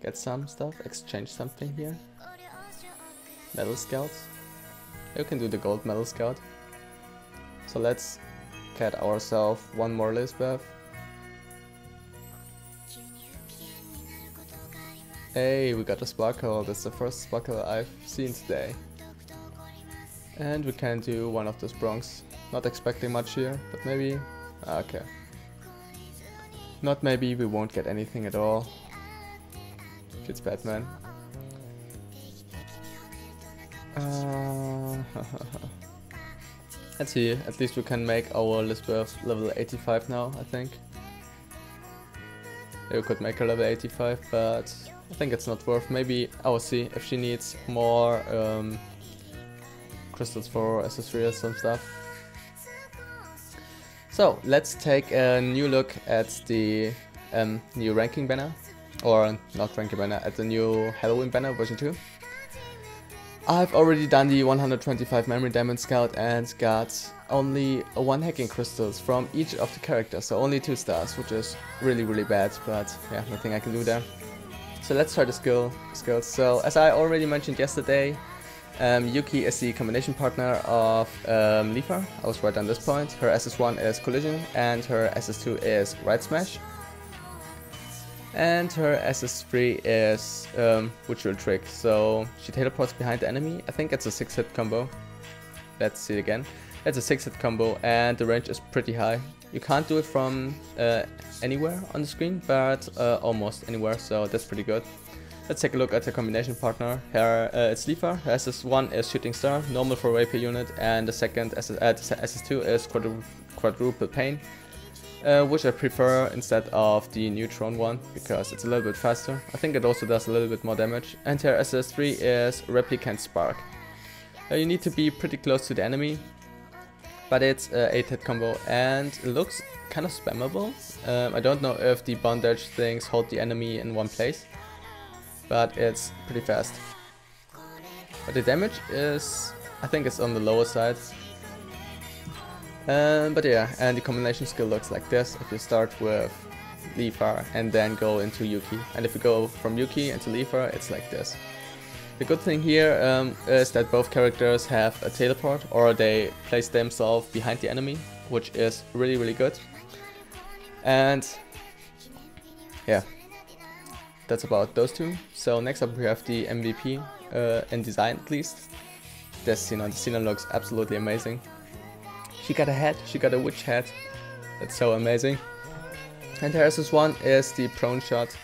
get some stuff, exchange something here. Metal Scouts. You can do the gold Metal Scout. So let's get ourselves one more Lisbeth. Hey, we got a Sparkle. That's the first Sparkle I've seen today. And we can do one of those Bronx. Not expecting much here, but maybe... okay. Not maybe, we won't get anything at all. It's Batman. Let's see, at least we can make our Lisbeth level 85 now, I think. We could make her level 85, but I think it's not worth. Maybe I will see if she needs more crystals for SS3 or some stuff. So let's take a new look at the new ranking banner, or not ranking banner, at the new Halloween banner version 2. I've already done the 125 memory diamond scout and got only 1 hacking crystals from each of the characters, so only 2 stars, which is really bad, but yeah, nothing I can do there. So let's try the skills. So as I already mentioned yesterday, Yuki is the combination partner of Leafa. I was right on this point. Her SS1 is Collision and her SS2 is Right Smash. And her SS3 is Ritual Trick, so she teleports behind the enemy. I think it's a 6-hit combo. Let's see it again. It's a 6-hit combo and the range is pretty high. You can't do it from anywhere on the screen, but almost anywhere, so that's pretty good. Let's take a look at the combination partner. Here it's Leafa. Her SS1 is Shooting Star, normal for AP unit, and the second SS2 is Quadruple Pain. Which I prefer instead of the Neutron one, because it's a little bit faster. I think it also does a little bit more damage. And her SS3 is Replicant Spark. You need to be pretty close to the enemy, but it's an 8-hit combo and it looks kind of spammable. I don't know if the bondage things hold the enemy in one place, but it's pretty fast. But the damage is, I think it's on the lower side. But yeah, and the combination skill looks like this. If you start with Leafa and then go into Yuki, and if you go from Yuki into Leafa, it's like this. The good thing here is that both characters have a teleport, or they place themselves behind the enemy, which is really good. And yeah, that's about those two. So next up we have the MVP in design, at least. This Xenon. The Xenon looks absolutely amazing. She got a head, she got a witch head. That's so amazing. And her SS1 is the prone shot.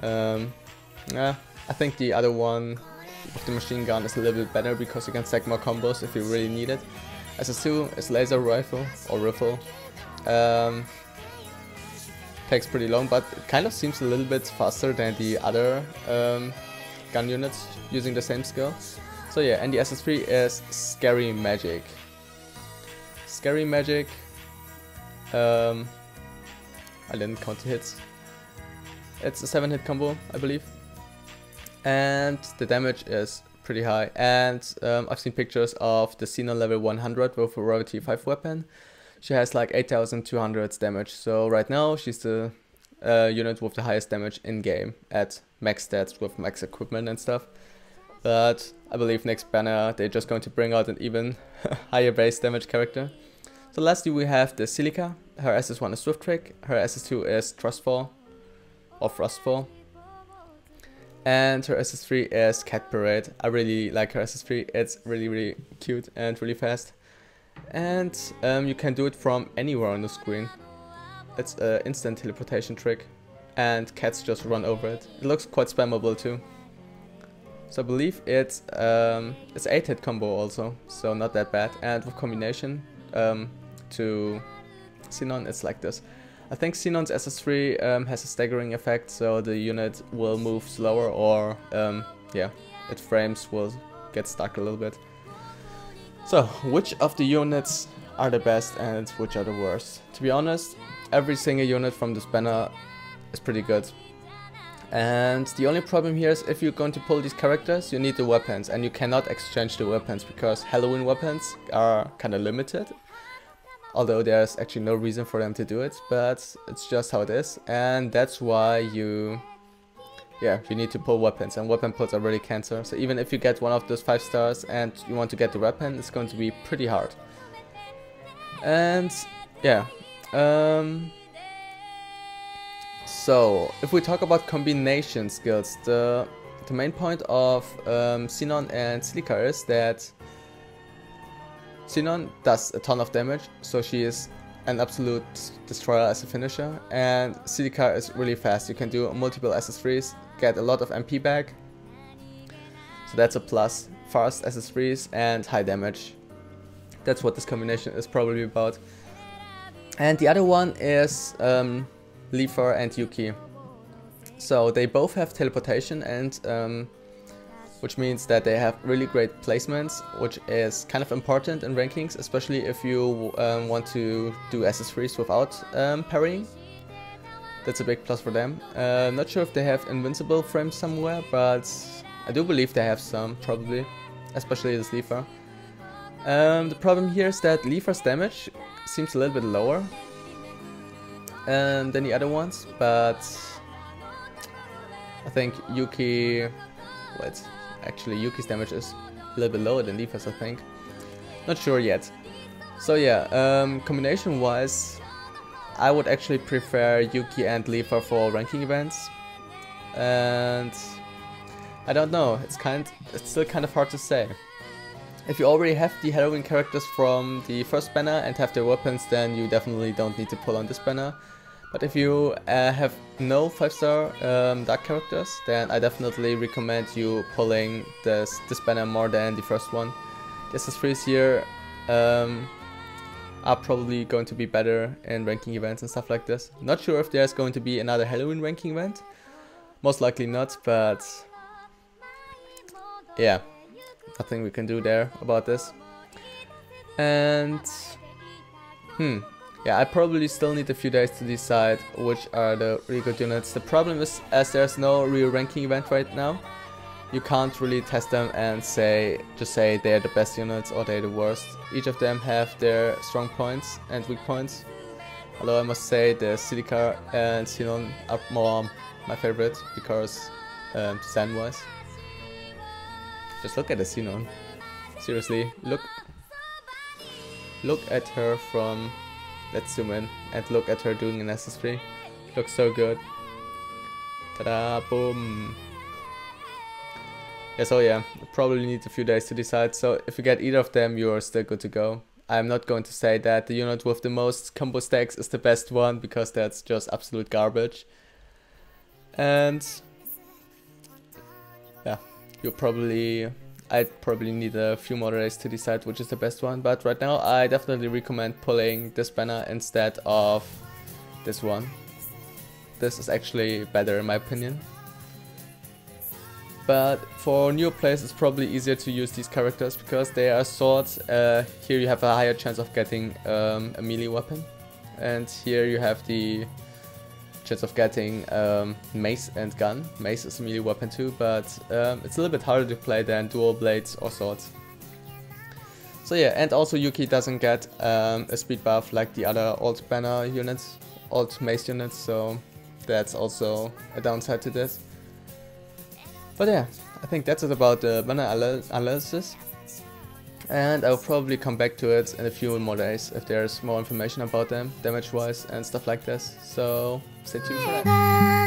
Yeah, I think the other one with the machine gun is a little bit better because you can stack more combos if you really need it. SS2 is laser rifle or riffle. Takes pretty long, but it kind of seems a little bit faster than the other gun units using the same skill. So yeah, and the SS3 is Scary Magic. Scary Magic, I didn't count the hits. It's a 7-hit combo, I believe. And the damage is pretty high. And I've seen pictures of the Xenon level 100 with a Rarity 5 weapon. She has like 8200 damage. So right now she's the unit with the highest damage in game at max stats with max equipment and stuff. But I believe next banner they're just going to bring out an even higher base damage character. So lastly we have the Silica. Her SS1 is Swift Trick, her SS2 is Trustfall or Frostfall. And her SS3 is Cat Parade. I really like her SS3, it's really cute and really fast. And you can do it from anywhere on the screen. It's an instant teleportation trick and cats just run over it. It looks quite spammable too. So I believe it's 8-hit combo also, so not that bad. And with combination to Xenon, it's like this. I think Xenon's SS3 has a staggering effect, so the unit will move slower, or yeah, its frames will get stuck a little bit. So, which of the units are the best and which are the worst? To be honest, every single unit from this banner is pretty good. And the only problem here is if you're going to pull these characters, you need the weapons, and you cannot exchange the weapons because Halloween weapons are kind of limited. Although there's actually no reason for them to do it, but it's just how it is, and that's why you yeah, you need to pull weapons, and weapon pulls are really cancer. So even if you get one of those 5 stars and you want to get the weapon, it's going to be pretty hard. And yeah, so if we talk about combination skills, the main point of Sinon and Celica is that Sinon does a ton of damage, so she is an absolute destroyer as a finisher, and Celica is really fast. You can do multiple SS3s, get a lot of MP back, so that's a plus. Fast SS3s and high damage. That's what this combination is probably about. And the other one is Leafer and Yuki. So they both have teleportation, and which means that they have really great placements, which is kind of important in rankings, especially if you want to do SS3s without parrying. That's a big plus for them. Not sure if they have invincible frames somewhere, but I do believe they have some, probably, especially this Leafer. The problem here is that Leafer's damage seems a little bit lower than the other ones, but I think Yuki... Wait, actually Yuki's damage is a little bit lower than Leafer's, I think. Not sure yet. So yeah, combination wise, I would actually prefer Yuki and Leafer for ranking events. And I don't know, it's still kind of hard to say. If you already have the Halloween characters from the first banner and have their weapons, then you definitely don't need to pull on this banner. But if you have no 5-star dark characters, then I definitely recommend you pulling this banner more than the first one. The SS3s here are probably going to be better in ranking events and stuff like this. Not sure if there's going to be another Halloween ranking event. Most likely not, but yeah, nothing we can do there about this. And yeah, I probably still need a few days to decide which are the really good units. The problem is, as there's no real ranking event right now, you can't really test them and just say they're the best units or they're the worst. Each of them have their strong points and weak points. Although I must say the Celica and Sinon are more my favorite because design wise. Just look at the Sinon. Seriously, look at her from... Let's zoom in and look at her doing an SS3. Looks so good. Ta-da, boom. Yeah, so yeah, probably need a few days to decide. So if you get either of them, you're still good to go. I'm not going to say that the unit with the most combo stacks is the best one, because that's just absolute garbage. And yeah, I'd probably need a few more days to decide which is the best one, but right now I definitely recommend pulling this banner instead of this one. This is actually better in my opinion. But for newer players it's probably easier to use these characters because they are swords. Here you have a higher chance of getting a melee weapon, and here you have the chance of getting mace and gun. Mace is a melee weapon too, but it's a little bit harder to play than dual blades or swords. So yeah, and also Yuki doesn't get a speed buff like the other alt banner units, alt mace units, so that's also a downside to this. But yeah, I think that's it about the banner analysis. And I'll probably come back to it in a few more days if there's more information about them, damage wise and stuff like this. So stay tuned for that.